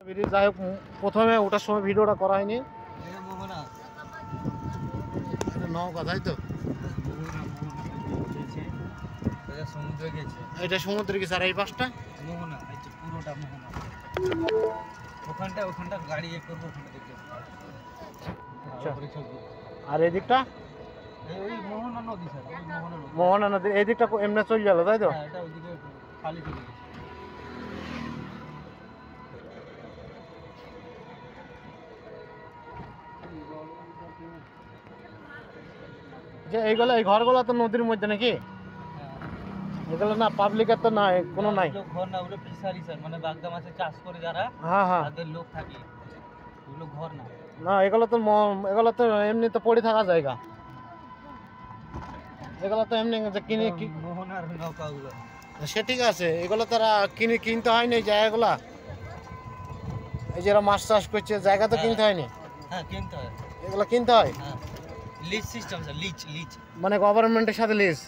যাই হোক, প্রথমে ওঠার সময় ভিডিওটা করা হয়নি। নৌকা তাই তো, এটা সমুদ্রে গেছে। আর এই পাশটা মোহনা, পুরোটা মোহনা। ওখানটা গাড়ি করবো, ওখানে দেখতে। আর এই দিকটা ওই মোহনা নদী স্যার, ওই মোহনা নদী। এই দিকটা এমনি চলে গেল তাই তো? এটা ওইদিকে খালি চলে গেছে। যে এইগুলো, এই ঘরগুলো তো নদীর মধ্যে নাকি? এগুলো না পাবলিকের তো না, কোনো নাই। ঘর না, ওগুলো ফিশারি স্যার, মানে বাগদা মাছের চাষ করে যারা, হ্যাঁ হ্যাঁ, তাদের লোক থাকে। ওগুলো ঘর না। না এগুলো তো এমনি তো পড়ে থাকা জায়গা। এগুলো তো এমনি যে কিনে মোহনার নৌকাগুলো। সে ঠিক আছে, এগুলো তারা কিনতে হয়নি এই জায়গাগুলা। এই যারা মাছ চাষ করছে জায়গা তো কিনতে হয়নি। হ্যাঁ, কিনতে হয়। এগুলো কিনতে হয়। হ্যাঁ, লিজ সিস্টেম স্যার, লিজ। মানে গভর্নমেন্টের সাথে লিজ?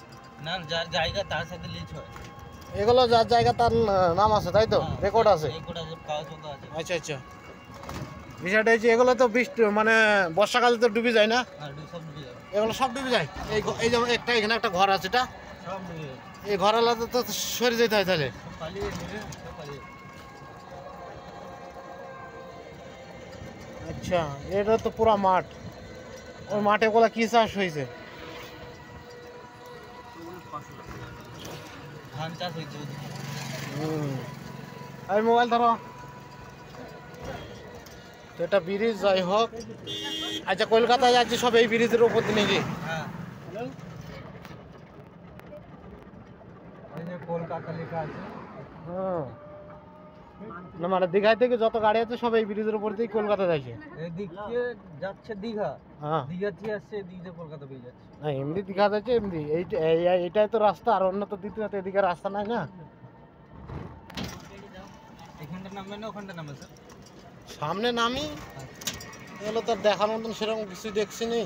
না, যার জায়গা তার সাথে লিজ হয়। এগুলো যার জায়গা তার নাম আছে তাই তো, রেকর্ড আছে। রেকর্ড আছে, কাগজ আছে। আচ্ছা আচ্ছা, বিষয়টা হচ্ছে এগুলো তো মানে বর্ষাকালে তো ডুবে যায় না? আর সব ডুবে যায়। এগুলো সব ডুবে যায়। এই যেমন এখানে একটা ঘর আছে, এটা সব ডুবে যায়। এই ঘর আলাদা তো সরে যেতে হয় তাহলে। পালিয়ে নেবে, সব পালিয়ে। আচ্ছা, এটা তো পুরা মাঠ। ওই মাঠে গুলা কি চাষ হয়েছে? ধান চাষ হয়েছে। আর মোবাইল ধরো। তো এটা ব্রিজ, যাই হোক। আচ্ছা, কলকাতায় যাচ্ছে সব এই ব্রিজের উপর দিয়ে নাকি? হ্যাঁ, এই যে কলকাতা লেখা আছে। না মানে দীঘায় থেকে যত গাড়ি আছে সব এই ব্রিজের উপর দিয়ে কলকাতা যাচ্ছে। এদিক দিয়ে যাচ্ছে দীঘা, হ্যাঁ, দীঘা দিয়ে আসছে, এদিক দিয়ে কলকাতা পেয়ে যাচ্ছে। না এমনি দীঘা যাচ্ছে এমনি। এইটাই তো রাস্তা, আর অন্য তো দ্বিতীয় এদিকে রাস্তা নাই না। এখানটা নামবে না, ওখানটা নামবে স্যার? সামনে নামি, এগুলো তো দেখার মতন সেরকম কিছু দেখছি নি।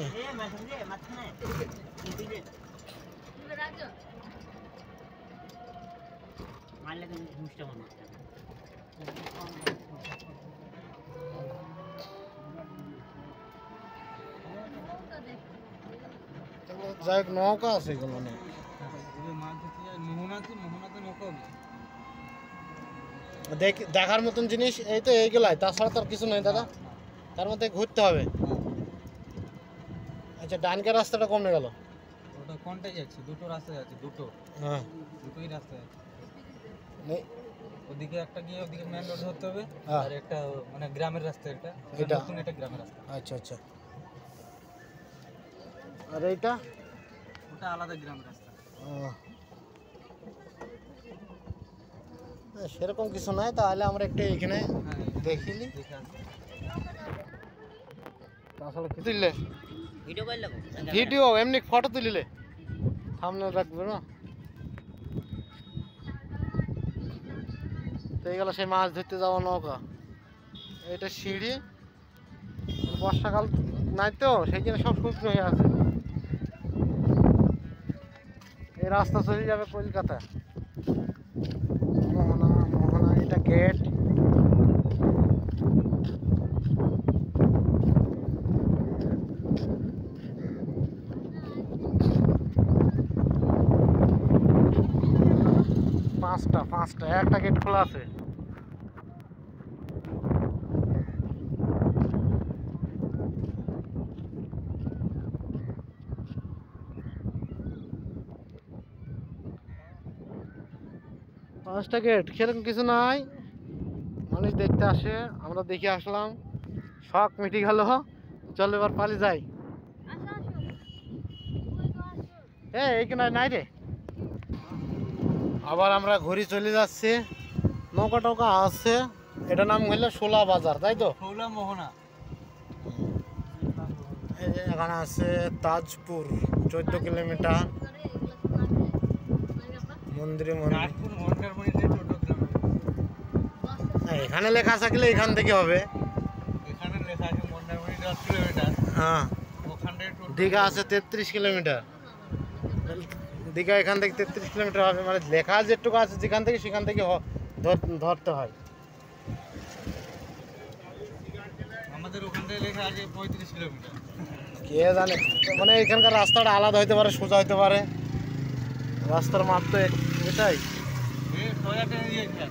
যাই হোক, নৌকা আছে এগুলো অনেক। মোহনাতে নৌকা হবে। দেখার মতন জিনিস এই তো এইগুলাই, তাছাড়া তো আর কিছু নেই দাদা। তার মধ্যে ঘুরতে হবে। আচ্ছা, ডানকে রাস্তাটা কমে গেল। ওটা কোনটাই যাচ্ছে? দুটো রাস্তা যাচ্ছে, দুটো। হ্যাঁ, দুটোই রাস্তা যাচ্ছে। নেই ওদিকে একটা গিয়ে ওদিকে মেন রোড ধরতে হবে, হ্যাঁ। আর একটা মানে গ্রামের রাস্তা, এটা এটা নতুন, এটা গ্রামের রাস্তা। আচ্ছা আচ্ছা, আর এইটা ওটা আলাদা গ্রামের রাস্তা। সেরকম কিছু নাই, তাহলে আমরা একটু এখানে দেখিনি। আসলে কি তুললে? ভিডিও এমনি ফটো তুলিলে সামনে রাখবে না তো। এইগুলো সেই মাছ ধরতে যাওয়া নৌকা। এটা সিঁড়ি, বর্ষাকাল নাই তো সেই জন্য সব শুকনো হয়ে আছে। এই রাস্তা চলে যাবে কলকাতা। মোহনা, এটা গেট। পাঁচটা, একটা গেট খোলা আছে। পাঁচটা গেট, সেরকম কিছু নাই। মানুষ দেখতে আসে, আমরা দেখে আসলাম, শখ মিটে গেল। চল এবার পালিয়ে যাই। এইখানে নাই রে। আবার আমরা ঘুরে চলে যাচ্ছি। নৌকা টৌকা আছে। এটা নাম হইলো শোলা বাজার তাই তো? শোলা মোহনা। এই যে এখানে আছে তাজপুর, 14 কিলোমিটার। মন্দিরে এখানে লেখা থাকলে এখান থেকে হবে। এখানে লেখা আছে মন্দারমণি 10 কিলোমিটার। হ্যাঁ, দীঘা আছে 33 কিলোমিটার। দীঘা এখান থেকে 33 কিলোমিটার হবে, মানে লেখা যেটুকু আছে যেখান থেকে সেখান থেকে ধরতে হয়। বোর্ডে লেখা আছে 35 কিলোমিটার। কে জানে, মানে এখানকার রাস্তাটা আলাদা হইতে পারে, সোজা হইতে পারে, রাস্তার মাপ তো এটাই। সোজা ট্রেনে দিয়েছে,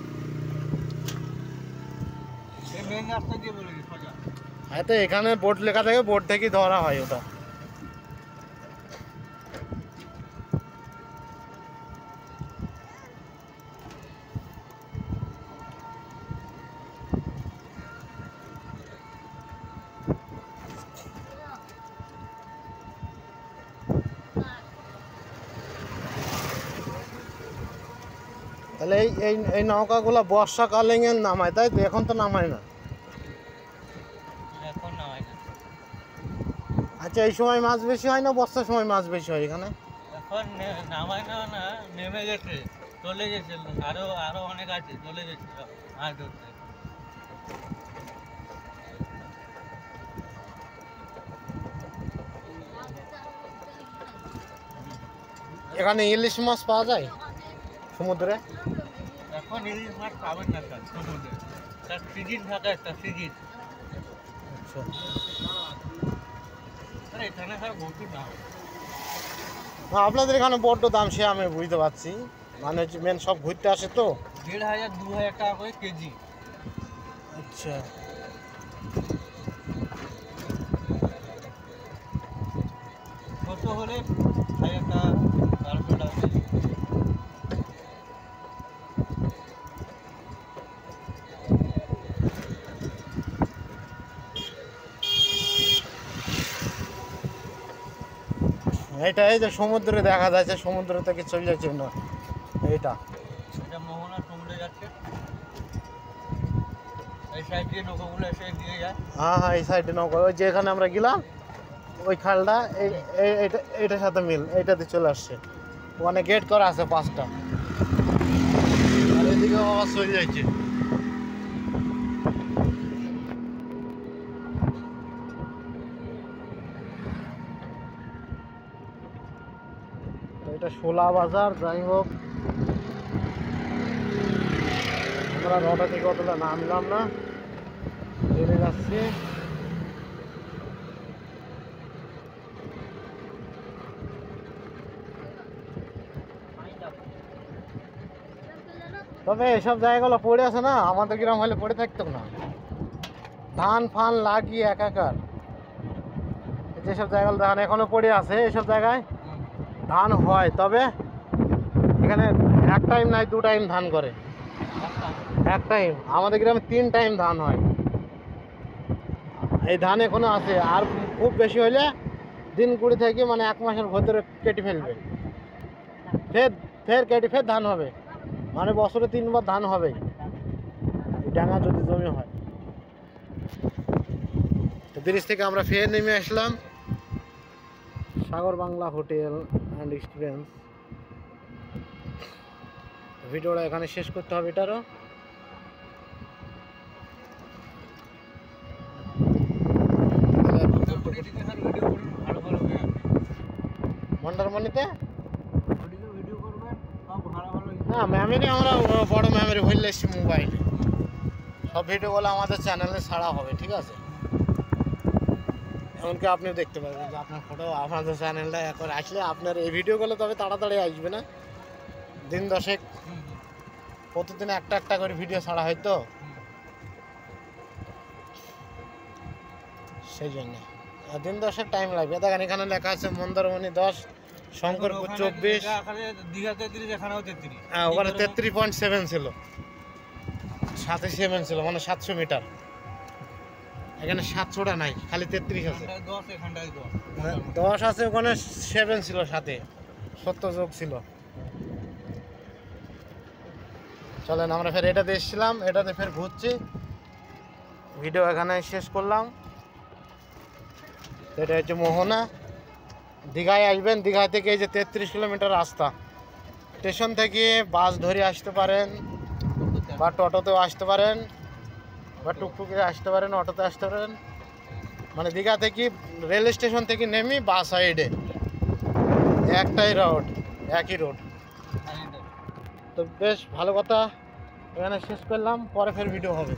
এই মেন রাস্তা দিয়ে বলে কি সোজা। হয়তো এখানে বোর্ড লেখা থাকে, বোর্ড থেকেই ধরা হয় ওটা। তাহলে এই এই এই নৌকাগুলো বর্ষাকালে নামায়, তাই তো? এখন তো নামায় না। এখন না হয় না, আচ্ছা, এই সময় মাছ বেশি হয় না বর্ষার সময় মাছ বেশি হয় এখানে? এখন নামায় না, না নেমে গেছে, চলে গেছে, আরো আরো অনেক আছে, চলে গেছে মাছ ধরতে। এখানে ইলিশ মাছ পাওয়া যায় সমুদ্রে? এখন ইলিশ মাছ পাবেন না স্যার সমুদ্রে, তার সিজন থাকে, একটা সিজন। আচ্ছা, আরে এখানে স্যার প্রচুর দাম। না, আপনাদের এখানে বড্ড দাম, সে আমি বুঝতে পারছি, মানে হচ্ছে মেন সব ঘুরতে আসে তো। 1500-2000 টাকা করে কেজি। আচ্ছা, ছোট হলে 1000 টাকা, 1200 টাকা কেজি। এইটা এই যে সমুদ্রে দেখা যাচ্ছে, সমুদ্র থেকে চলে যাচ্ছে না এইটা। এটা মোহনা সমুদ্রে যাচ্ছে, এই সাইড দিয়ে নৌকাগুলো এসে দিয়ে যায়। হ্যাঁ হ্যাঁ, এই সাইডে নৌকা, ওই যে এখানে আমরা গেলাম ওই খালটা, এইটার সাথে মিল, এইটাতে চলে আসছে। ওখানে গেট করা আছে 5টা, আর এদিকে আবার চলে যাচ্ছে। তো এটা শোলা বাজার। যাই হোক, আমরা রটা থেকে অতটা নামলাম না, চলে যাচ্ছি। তবে এসব জায়গাগুলো পড়ে আছে না, আমাদের গ্রাম হলে পড়ে থাকতো না, ধান ফান লাগিয়ে একাকার। যেসব জায়গায় ধান এখনো পড়ে আছে, এসব জায়গায় ধান হয়, তবে এখানে এক টাইম নাই 2 টাইম ধান করে। এক টাইম, আমাদের গ্রামে 3 টাইম ধান হয়। এই ধান এখনো আছে, আর খুব বেশি হলে দিন 20 থেকে মানে 1 মাসের ভেতরে কেটে ফেলবে, ফের ফের কেটে ফের ধান হবে, মানে বছরে 3 বার ধান হবে ডাঙা যদি জমি হয়। তো ব্রিজ থেকে আমরা ফের নেমে আসলাম সাগর বাংলা হোটেল অ্যান্ড রেস্টুরেন্ট। ভিডিওটা এখানে শেষ করতে হবে এটারও। মন্দারমণিতে হ্যাঁ মেমোরি, আমরা বড় মেমোরি হইলে এসছি মোবাইলে, সব ভিডিওগুলো আমাদের চ্যানেলে ছাড়া হবে, ঠিক আছে? এমনকি আপনিও দেখতে পাবেন যে আপনার ফটো আমাদের চ্যানেলটা একবার আসলে আপনার এই ভিডিওগুলো তবে তাড়াতাড়ি আসবে না, দিন 10 প্রতিদিন একটা একটা করে ভিডিও ছাড়া হয় তো, সেই জন্য দিন 10 টাইম লাগবে। দেখেন এখানে লেখা আছে মন্দারমণি 10, শঙ্করপুর 24, দীঘা 33, এখানেও 33। হ্যাঁ ওখানে 33.7 ছিল, 87 ছিল, মানে 700 মিটার। এখানে 700টা নাই, খালি 33 আছে। 10, এখানটায় 10। 10 আছে, ওখানে 7 ছিল, সাথে 70 যোগ ছিল। চলেন আমরা ফের এটাতে এসেছিলাম, এটাতে ফের ঘুরছি। ভিডিও এখানে শেষ করলাম। এটা হচ্ছে মোহনা। দীঘায় আসবেন, দীঘা থেকে এই যে 33 কিলোমিটার রাস্তা, স্টেশন থেকে বাস ধরে আসতে পারেন, বা টোটোতেও আসতে পারেন, বা টুকটুকে আসতে পারেন, অটোতে আসতে পারেন। মানে দীঘা থেকে রেল স্টেশন থেকে নেমে বাস সাইডে একটাই রোড, একই রোড। তো বেশ ভালো কথা, এখানে শেষ করলাম, পরে ফের ভিডিও হবে।